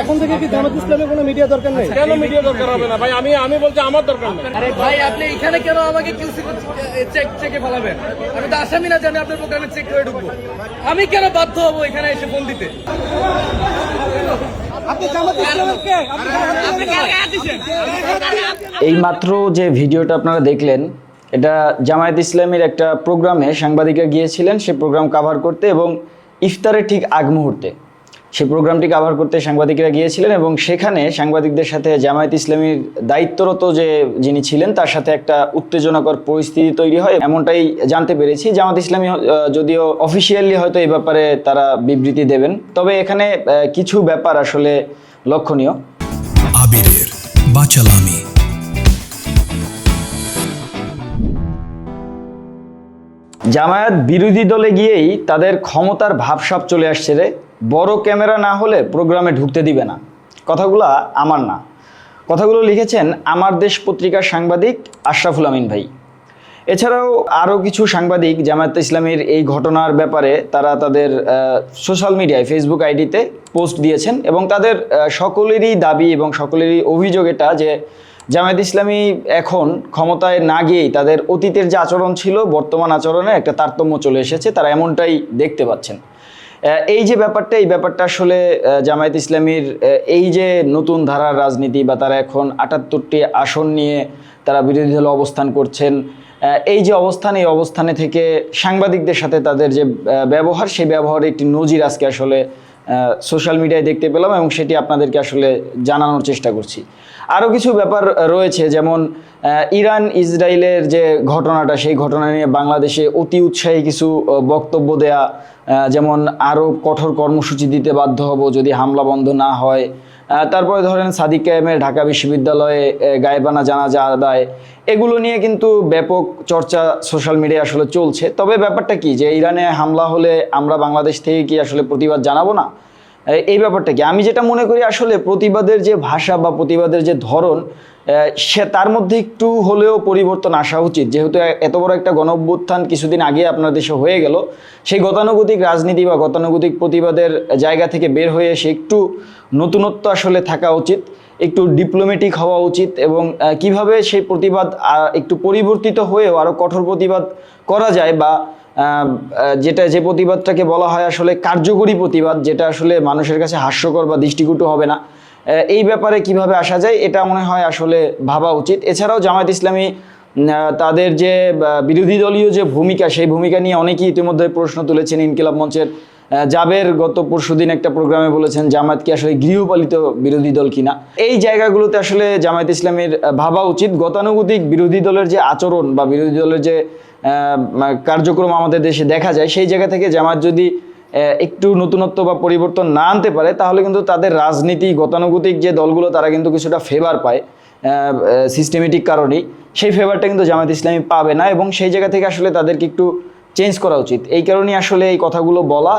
এখন থেকে কি জামাত ইসলামের কোনো মিডিয়া দরকার নেই? কেন মিডিয়া দরকার হবে না ভাই? আমি বলছি আমার দরকার নেই। আরে ভাই আপনি এখানে কেন আমাকে কিউসি চেকে ফেলাবেন? আমি তো আসামি না জানি আপনার প্রোগ্রামে চেক করে ঢুকবো। আমি কেন বাধ্য হবো এখানে এসে ফোন দিতে? এই মাত্র যে ভিডিওটা আপনারা দেখলেন, এটা জামায়াত ইসলামীর একটা প্রোগ্রামে সাংবাদিকরা গিয়েছিলেন সে প্রোগ্রাম কাভার করতে, এবং ইফতারের ঠিক আগ মুহূর্তে সেই প্রোগ্রামটি কাভার করতে সাংবাদিকরা গিয়েছিলেন, এবং সেখানে সাংবাদিকদের সাথে জামায়াত ইসলামীর দায়িত্বরত যিনি ছিলেন তার সাথে একটা উত্তেজনাকর পরিস্থিতি তৈরি হয়, এমনটাই জানতে পেরেছি। জামায়াত ইসলামী যদিও অফিসিয়ালি হয়তো এই ব্যাপারে তারা বিবৃতি দেবেন, তবে এখানে কিছু ব্যাপার আসলে লক্ষণীয়। আবিরের বাচালামি। জামায়াত বিরোধী দলে গিয়েই তাদের ক্ষমতার ভাবসাব চলে আসছে রে, বড় ক্যামেরা না হলে প্রোগ্রামে ঢুকতে দিবে না। কথাগুলো আমার না, কথাগুলো লিখেছেন আমার দেশ পত্রিকার সাংবাদিক আশরাফুল আমিন ভাই। এছাড়াও আরও কিছু সাংবাদিক জামায়াত ইসলামীর এই ঘটনার ব্যাপারে তারা তাদের সোশ্যাল মিডিয়ায় ফেসবুক আইডিতে পোস্ট দিয়েছেন, এবং তাদের সকলেরই দাবি এবং সকলেরই অভিযোগ এটা যে জামায়াত ইসলামী এখন ক্ষমতায় না গিয়েই তাদের অতীতের যে আচরণ ছিল বর্তমান আচরণে একটা তারতম্য চলে এসেছে, তারা এমনটাই দেখতে পাচ্ছেন। এই যে ব্যাপারটা, এই ব্যাপারটা আসলে জামায়াত ইসলামীর এই যে নতুন ধারার রাজনীতি বা তারা এখন ৭৮টি আসন নিয়ে তারা বিরোধী দলে অবস্থান করছেন, এই যে অবস্থান, এই অবস্থানে থেকে সাংবাদিকদের সাথে তাদের যে ব্যবহার, সেই ব্যবহারে একটি নজির আজকে আসলে সোশ্যাল মিডিয়ায় দেখতে পেলাম, এবং সেটি আপনাদেরকে আসলে জানানোর চেষ্টা করছি। আরও কিছু ব্যাপার রয়েছে, যেমন ইরান ইসরায়েলের যে ঘটনাটা, সেই ঘটনা নিয়ে বাংলাদেশে অতি উৎসাহী কিছু বক্তব্য দেয়া, যেমন আরও কঠোর কর্মসূচি দিতে বাধ্য হব যদি হামলা বন্ধ না হয়। তারপরে ধরেন সাদিক কায়েমের ঢাকা বিশ্ববিদ্যালয়ে গায়েবানা জানাজা আদায়, এগুলো নিয়ে কিন্তু ব্যাপক চর্চা সোশ্যাল মিডিয়ায় আসলে চলছে। তবে ব্যাপারটা কি, যে ইরানে হামলা হলে আমরা বাংলাদেশ থেকে কি আসলে প্রতিবাদ জানাবো না? এই ব্যাপারটা কি, আমি যেটা মনে করি আসলে প্রতিবাদের যে ভাষা বা প্রতিবাদের যে ধরন, সে তার মধ্যে একটু হলেও পরিবর্তন আসা উচিত। যেহেতু এত বড় একটা গণঅভ্যুত্থান কিছুদিন আগে আপনার দেশে হয়ে গেল, সেই গতানুগতিক রাজনীতি বা গতানুগতিক প্রতিবাদের জায়গা থেকে বের হয়ে এসে একটু নতুনত্ব আসলে থাকা উচিত, একটু ডিপ্লোম্যাটিক হওয়া উচিত, এবং কিভাবে সেই প্রতিবাদ একটু পরিবর্তিত হয়েও আরও কঠোর প্রতিবাদ করা যায়, বা যে প্রতিবাদটাকে বলা হয় আসলে কার্যকরী প্রতিবাদ, যেটা আসলে মানুষের কাছে হাস্যকর বা দৃষ্টিকটু হবে না, এই ব্যাপারে কিভাবে আসা যায় এটা মনে হয় আসলে ভাবা উচিত। এছাড়াও জামায়াত ইসলামী তাদের যে বিরোধী দলীয় যে ভূমিকা, সেই ভূমিকা নিয়ে অনেকেই ইতিমধ্যে প্রশ্ন তুলেছেন। ইনকিলাব মঞ্চের জাবের গত পরশুদিন একটা প্রোগ্রামে বলেছেন জামায়াত কি আসলে গৃহপালিত বিরোধী দল কিনা। এই জায়গাগুলোতে আসলে জামায়াত ইসলামীর ভাবা উচিত, গতানুগতিক বিরোধী দলের যে আচরণ বা বিরোধী দলের যে কার্যক্রম আমাদের দেশে দেখা যায়, সেই জায়গা থেকে জামায়াত যদি একটু নতুনত্ব বা পরিবর্তন না আনতে পারে, তাহলে কিন্তু তাদের রাজনীতি গতানুগতিক যে দলগুলো তারা কিন্তু কিছুটা ফেভার পায় সিস্টেমেটিক কারণেই, সেই ফেভারটা কিন্তু জামায়াত ইসলামী পাবে না, এবং সেই জায়গা থেকে আসলে তাদেরকে একটু চেঞ্জ করা উচিত। এই কারণেই আসলে এই কথাগুলো বলা।